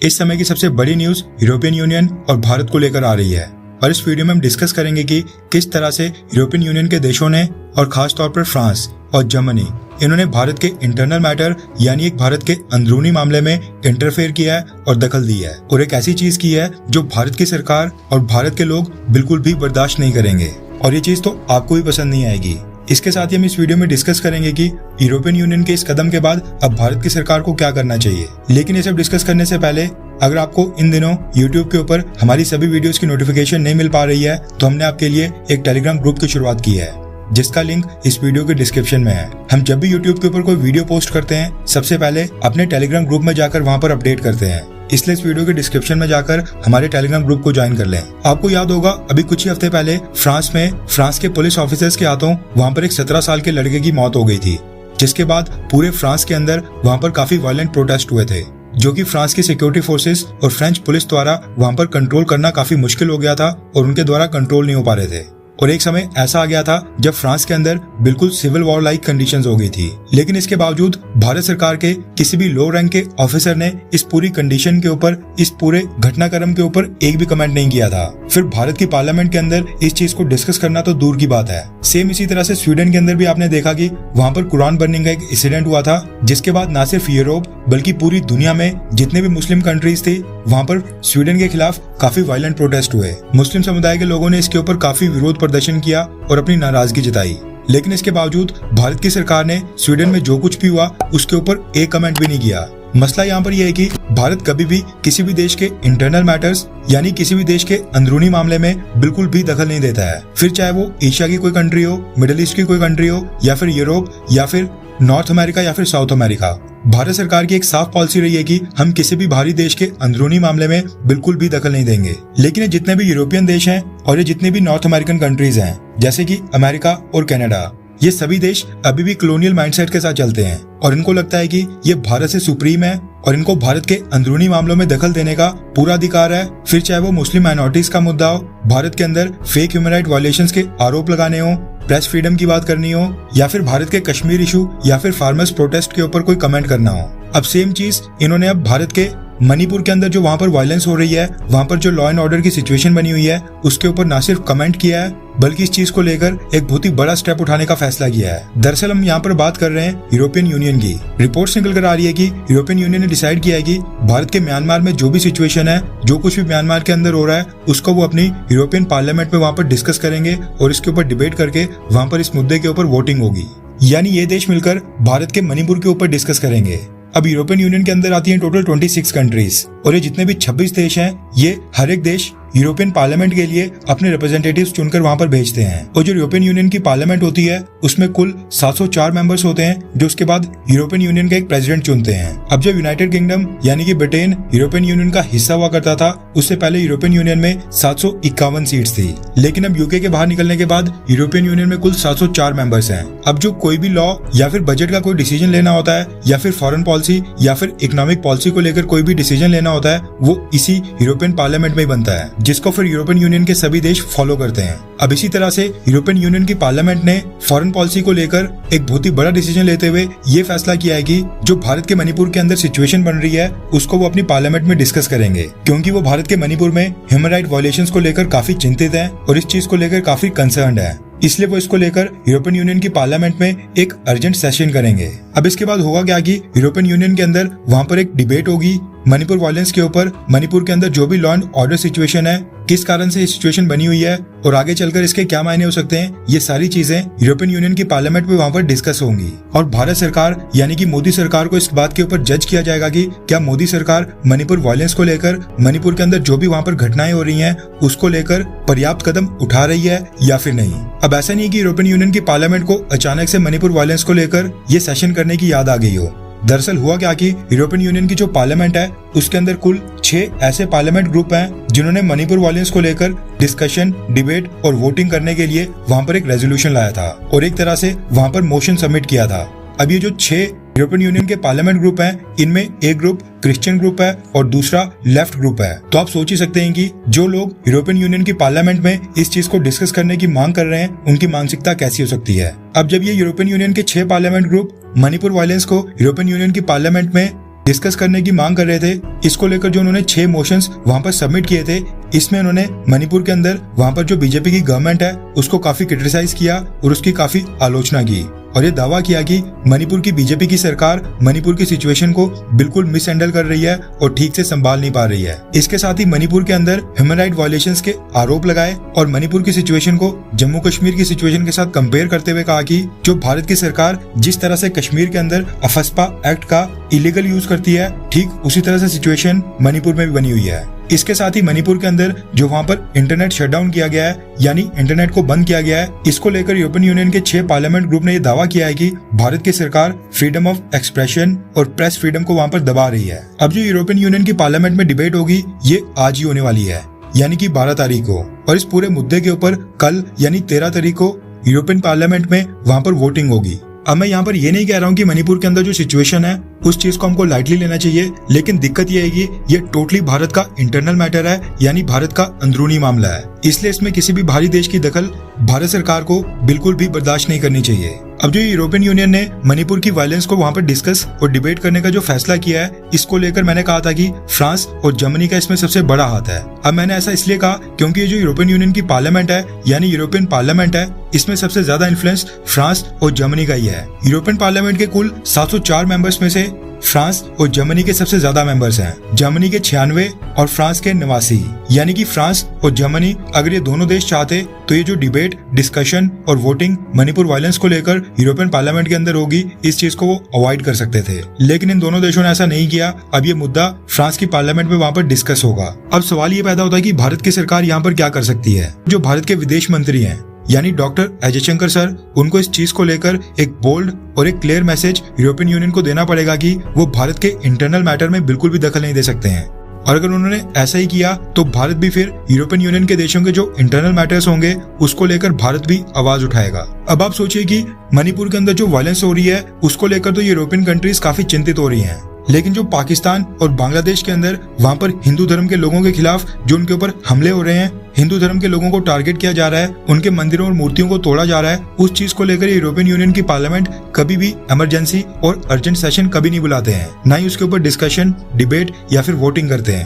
इस समय की सबसे बड़ी न्यूज यूरोपियन यूनियन और भारत को लेकर आ रही है और इस वीडियो में हम डिस्कस करेंगे कि किस तरह से यूरोपियन यूनियन के देशों ने और खास तौर पर फ्रांस और जर्मनी इन्होंने भारत के इंटरनल मैटर यानी एक भारत के अंदरूनी मामले में इंटरफेयर किया है और दखल दी है और एक ऐसी चीज की है जो भारत की सरकार और भारत के लोग बिल्कुल भी बर्दाश्त नहीं करेंगे और ये चीज तो आपको भी पसंद नहीं आएगी। इसके साथ ही हम इस वीडियो में डिस्कस करेंगे कि यूरोपियन यूनियन के इस कदम के बाद अब भारत की सरकार को क्या करना चाहिए। लेकिन ये सब डिस्कस करने से पहले अगर आपको इन दिनों YouTube के ऊपर हमारी सभी वीडियोस की नोटिफिकेशन नहीं मिल पा रही है तो हमने आपके लिए एक टेलीग्राम ग्रुप की शुरुआत की है जिसका लिंक इस वीडियो के डिस्क्रिप्शन में है। हम जब भी YouTube के ऊपर कोई वीडियो पोस्ट करते हैं सबसे पहले अपने टेलीग्राम ग्रुप में जाकर वहां पर अपडेट करते हैं, इसलिए इस वीडियो के डिस्क्रिप्शन में जाकर हमारे टेलीग्राम ग्रुप को ज्वाइन कर लें। आपको याद होगा अभी कुछ ही हफ्ते पहले फ्रांस के पुलिस ऑफिसर्स के हाथों वहां पर एक 17 साल के लड़के की मौत हो गई थी, जिसके बाद पूरे फ्रांस के अंदर वहां पर काफी वायलेंट प्रोटेस्ट हुए थे जो कि फ्रांस की सिक्योरिटी फोर्सेस और फ्रेंच पुलिस द्वारा वहां पर कंट्रोल करना काफी मुश्किल हो गया था और उनके द्वारा कंट्रोल नहीं हो पा रहे थे। और एक समय ऐसा आ गया था जब फ्रांस के अंदर बिल्कुल सिविल वॉर लाइक कंडीशंस हो गई थी। लेकिन इसके बावजूद भारत सरकार के किसी भी लो रैंक के ऑफिसर ने इस पूरी कंडीशन के ऊपर, इस पूरे घटनाक्रम के ऊपर एक भी कमेंट नहीं किया था। फिर भारत की पार्लियामेंट के अंदर इस चीज को डिस्कस करना तो दूर की बात है। सेम इसी तरह से स्वीडन के अंदर भी आपने देखा कि वहां पर कुरान बर्निंग का एक इंसिडेंट हुआ था, जिसके बाद न सिर्फ यूरोप बल्कि पूरी दुनिया में जितने भी मुस्लिम कंट्रीज थी वहां पर स्वीडन के खिलाफ काफी वायलेंट प्रोटेस्ट हुए। मुस्लिम समुदाय के लोगों ने इसके ऊपर काफी विरोध प्रदर्शन किया और अपनी नाराजगी जताई। लेकिन इसके बावजूद भारत की सरकार ने स्वीडन में जो कुछ भी हुआ उसके ऊपर एक कमेंट भी नहीं किया। मसला यहाँ पर यह है कि भारत कभी भी किसी भी देश के इंटरनल मैटर्स यानी किसी भी देश के अंदरूनी मामले में बिल्कुल भी दखल नहीं देता है, फिर चाहे वो एशिया की कोई कंट्री हो, मिडिल ईस्ट की कोई कंट्री हो, या फिर यूरोप, या फिर नॉर्थ अमेरिका, या फिर साउथ अमेरिका। भारत सरकार की एक साफ पॉलिसी रही है कि हम किसी भी बाहरी देश के अंदरूनी मामले में बिल्कुल भी दखल नहीं देंगे। लेकिन ये जितने भी यूरोपियन देश हैं और ये जितने भी नॉर्थ अमेरिकन कंट्रीज हैं जैसे कि अमेरिका और कनाडा, ये सभी देश अभी भी कॉलोनियल माइंडसेट के साथ चलते हैं और इनको लगता है कि ये भारत से सुप्रीम है और इनको भारत के अंदरूनी मामलों में दखल देने का पूरा अधिकार है। फिर चाहे वो मुस्लिम माइनॉरिटीज का मुद्दा हो, भारत के अंदर फेक ह्यूमन राइट वायलेशंस के आरोप लगाने हो, प्रेस फ्रीडम की बात करनी हो, या फिर भारत के कश्मीर इशू या फिर फार्मर्स प्रोटेस्ट के ऊपर कोई कमेंट करना हो। अब सेम चीज इन्होंने अब भारत के मणिपुर के अंदर जो वहां पर वायलेंस हो रही है, वहां पर जो लॉ एंड ऑर्डर की सिचुएशन बनी हुई है, उसके ऊपर ना सिर्फ कमेंट किया है बल्कि इस चीज को लेकर एक बहुत ही बड़ा स्टेप उठाने का फैसला किया है। दरअसल हम यहाँ पर बात कर रहे हैं यूरोपियन यूनियन की। रिपोर्ट्स निकल कर आ रही है कि यूरोपियन यूनियन ने डिसाइड किया है कि भारत के म्यांमार में जो भी सिचुएशन है, जो कुछ भी म्यांमार के अंदर हो रहा है, उसको वो अपनी यूरोपियन पार्लियामेंट में वहां पर डिस्कस करेंगे और इसके ऊपर डिबेट करके वहां पर इस मुद्दे के ऊपर वोटिंग होगी। यानी ये देश मिलकर भारत के मणिपुर के ऊपर डिस्कस करेंगे। अब यूरोपियन यूनियन के अंदर आती हैं टोटल 26 कंट्रीज और ये जितने भी 26 देश हैं, ये हर एक देश यूरोपियन पार्लियामेंट के लिए अपने रिप्रेजेंटेटिव्स चुनकर वहां पर भेजते हैं। और जो यूरोपियन यूनियन की पार्लियामेंट होती है उसमें कुल 704 मेंबर्स होते हैं, जो उसके बाद यूरोपियन यूनियन का एक प्रेसिडेंट चुनते हैं। अब जब यूनाइटेड किंगडम यानी कि ब्रिटेन यूरोपियन यूनियन का हिस्सा हुआ करता था, उससे पहले यूरोपियन यूनियन में 751 सीट्स थी। लेकिन अब यूके के बाहर निकलने के बाद यूरोपियन यूनियन में कुल 704 मेंबर्स हैं। अब जो कोई भी लॉ या फिर बजट का कोई डिसीजन लेना होता है या फिर फॉरेन पॉलिसी या फिर इकोनॉमिक पॉलिसी को लेकर कोई भी डिसीजन लेना होता है, वो इसी यूरोपियन पार्लियामेंट में ही बनता है, जिसको फिर यूरोपियन यूनियन के सभी देश फॉलो करते हैं। अब इसी तरह से यूरोपियन यूनियन की पार्लियामेंट ने फॉरेन पॉलिसी को लेकर एक बहुत ही बड़ा डिसीजन लेते हुए ये फैसला किया है कि जो भारत के मणिपुर के अंदर सिचुएशन बन रही है उसको वो अपनी पार्लियामेंट में डिस्कस करेंगे, क्योंकि वो भारत के मणिपुर में ह्यूमन राइट वायलेशंस को लेकर काफी चिंतित है और इस चीज को लेकर काफी कंसर्न्ड है। इसलिए वो इसको लेकर यूरोपियन यूनियन की पार्लियामेंट में एक अर्जेंट सेशन करेंगे। अब इसके बाद होगा क्या कि यूरोपियन यूनियन के अंदर वहां पर एक डिबेट होगी मणिपुर वायलेंस के ऊपर, मणिपुर के अंदर जो भी लॉ एंड ऑर्डर सिचुएशन है, किस कारण से ये सिचुएशन बनी हुई है और आगे चलकर इसके क्या मायने हो सकते हैं, ये सारी चीजें यूरोपियन यूनियन की पार्लियामेंट में वहां पर डिस्कस होंगी। और भारत सरकार यानी कि मोदी सरकार को इस बात के ऊपर जज किया जाएगा कि क्या मोदी सरकार मणिपुर वायलेंस को लेकर, मणिपुर के अंदर जो भी वहां पर घटनाएं हो रही हैं उसको लेकर पर्याप्त कदम उठा रही है या फिर नहीं। अब ऐसा नहीं कि यूरोपियन यूनियन की पार्लियामेंट को अचानक से मणिपुर वायलेंस को लेकर ये सेशन करने की याद आ गई हो। दरअसल हुआ क्या कि यूरोपियन यूनियन की जो पार्लियामेंट है उसके अंदर कुल 6 ऐसे पार्लियामेंट ग्रुप हैं जिन्होंने मणिपुर वायलेंस को लेकर डिस्कशन, डिबेट और वोटिंग करने के लिए वहां पर एक रेजोल्यूशन लाया था और एक तरह से वहां पर मोशन सबमिट किया था। अब ये जो 6 यूरोपियन यूनियन के पार्लियामेंट ग्रुप हैं, इनमें एक ग्रुप क्रिश्चियन ग्रुप है और दूसरा लेफ्ट ग्रुप है। तो आप सोच ही सकते हैं कि जो लोग यूरोपियन यूनियन की पार्लियामेंट में इस चीज को डिस्कस करने की मांग कर रहे हैं उनकी मानसिकता कैसी हो सकती है। अब जब ये यूरोपियन यूनियन के 6 पार्लियामेंट ग्रुप मणिपुर वायलेंस को यूरोपियन यूनियन की पार्लियामेंट में डिस्कस करने की मांग कर रहे थे। इसको लेकर जो उन्होंने 6 मोशंस वहां पर सबमिट किए थे, इसमें उन्होंने मणिपुर के अंदर वहां पर जो बीजेपी की गवर्नमेंट है उसको काफी क्रिटिसाइज किया और उसकी काफी आलोचना की और ये दावा किया कि मणिपुर की बीजेपी की सरकार मणिपुर की सिचुएशन को बिल्कुल मिस हैंडल कर रही है और ठीक से संभाल नहीं पा रही है। इसके साथ ही मणिपुर के अंदर ह्यूमन राइट वायलेशंस के आरोप लगाए और मणिपुर की सिचुएशन को जम्मू कश्मीर की सिचुएशन के साथ कंपेयर करते हुए कहा कि जो भारत की सरकार जिस तरह से कश्मीर के अंदर अफस्पा एक्ट का इलीगल यूज करती है, ठीक उसी तरह से सिचुएशन मणिपुर में भी बनी हुई है। इसके साथ ही मणिपुर के अंदर जो वहां पर इंटरनेट शटडाउन किया गया है, यानी इंटरनेट को बंद किया गया है, इसको लेकर यूरोपियन यूनियन के 6 पार्लियामेंट ग्रुप ने यह दावा किया है कि भारत की सरकार फ्रीडम ऑफ एक्सप्रेशन और प्रेस फ्रीडम को वहां पर दबा रही है। अब जो यूरोपियन यूनियन की पार्लियामेंट में डिबेट होगी ये आज ही होने वाली है, यानी कि 12 तारीख को, और इस पूरे मुद्दे के ऊपर कल यानी 13 तारीख को यूरोपियन पार्लियामेंट में वहां पर वोटिंग होगी। अब मैं यहाँ पर ये नहीं कह रहा हूँ कि मणिपुर के अंदर जो सिचुएशन है उस चीज को हमको लाइटली लेना चाहिए, लेकिन दिक्कत ये है कि ये टोटली भारत का इंटरनल मैटर है, यानी भारत का अंदरूनी मामला है। इसलिए इसमें किसी भी बाहरी देश की दखल भारत सरकार को बिल्कुल भी बर्दाश्त नहीं करनी चाहिए। अब जो यूरोपियन यूनियन ने मणिपुर की वायलेंस को वहां पर डिस्कस और डिबेट करने का जो फैसला किया है, इसको लेकर मैंने कहा था कि फ्रांस और जर्मनी का इसमें सबसे बड़ा हाथ है। अब मैंने ऐसा इसलिए कहा क्योंकि ये जो यूरोपियन यूनियन की पार्लियामेंट है, यानी यूरोपियन पार्लियामेंट है, इसमें सबसे ज्यादा इन्फ्लुएंस फ्रांस और जर्मनी का ही है। यूरोपियन पार्लियामेंट के कुल 704 मेंबर्स में से फ्रांस और जर्मनी के सबसे ज्यादा मेंबर्स हैं। जर्मनी के 96 और फ्रांस के 89, यानी कि फ्रांस और जर्मनी अगर ये दोनों देश चाहते तो ये जो डिबेट, डिस्कशन और वोटिंग मणिपुर वायलेंस को लेकर यूरोपियन पार्लियामेंट के अंदर होगी, इस चीज को वो अवॉइड कर सकते थे, लेकिन इन दोनों देशों ने ऐसा नहीं किया। अब ये मुद्दा फ्रांस की पार्लियामेंट में वहां पर डिस्कस होगा। अब सवाल ये पैदा होता है कि भारत की सरकार यहाँ पर क्या कर सकती है। जो भारत के विदेश मंत्री हैं, यानी डॉक्टर अजय शंकर सर, उनको इस चीज को लेकर एक बोल्ड और एक क्लियर मैसेज यूरोपियन यूनियन को देना पड़ेगा कि वो भारत के इंटरनल मैटर में बिल्कुल भी दखल नहीं दे सकते हैं। और अगर उन्होंने ऐसा ही किया तो भारत भी फिर यूरोपियन यूनियन के देशों के जो इंटरनल मैटर्स होंगे उसको लेकर भारत भी आवाज उठाएगा। अब आप सोचिए कि मणिपुर के अंदर जो वायलेंस हो रही है उसको लेकर तो यूरोपियन कंट्रीज काफी चिंतित हो रही हैं, लेकिन जो पाकिस्तान और बांग्लादेश के अंदर वहां पर हिंदू धर्म के लोगों के खिलाफ जो उनके ऊपर हमले हो रहे हैं, हिंदू धर्म के लोगों को टारगेट किया जा रहा है, उनके मंदिरों और मूर्तियों को तोड़ा जा रहा है, उस चीज को लेकर यूरोपियन यूनियन की पार्लियामेंट कभी भी इमरजेंसी और अर्जेंट सेशन कभी नहीं बुलाते हैं, ना ही उसके ऊपर डिस्कशन, डिबेट या फिर वोटिंग करते हैं।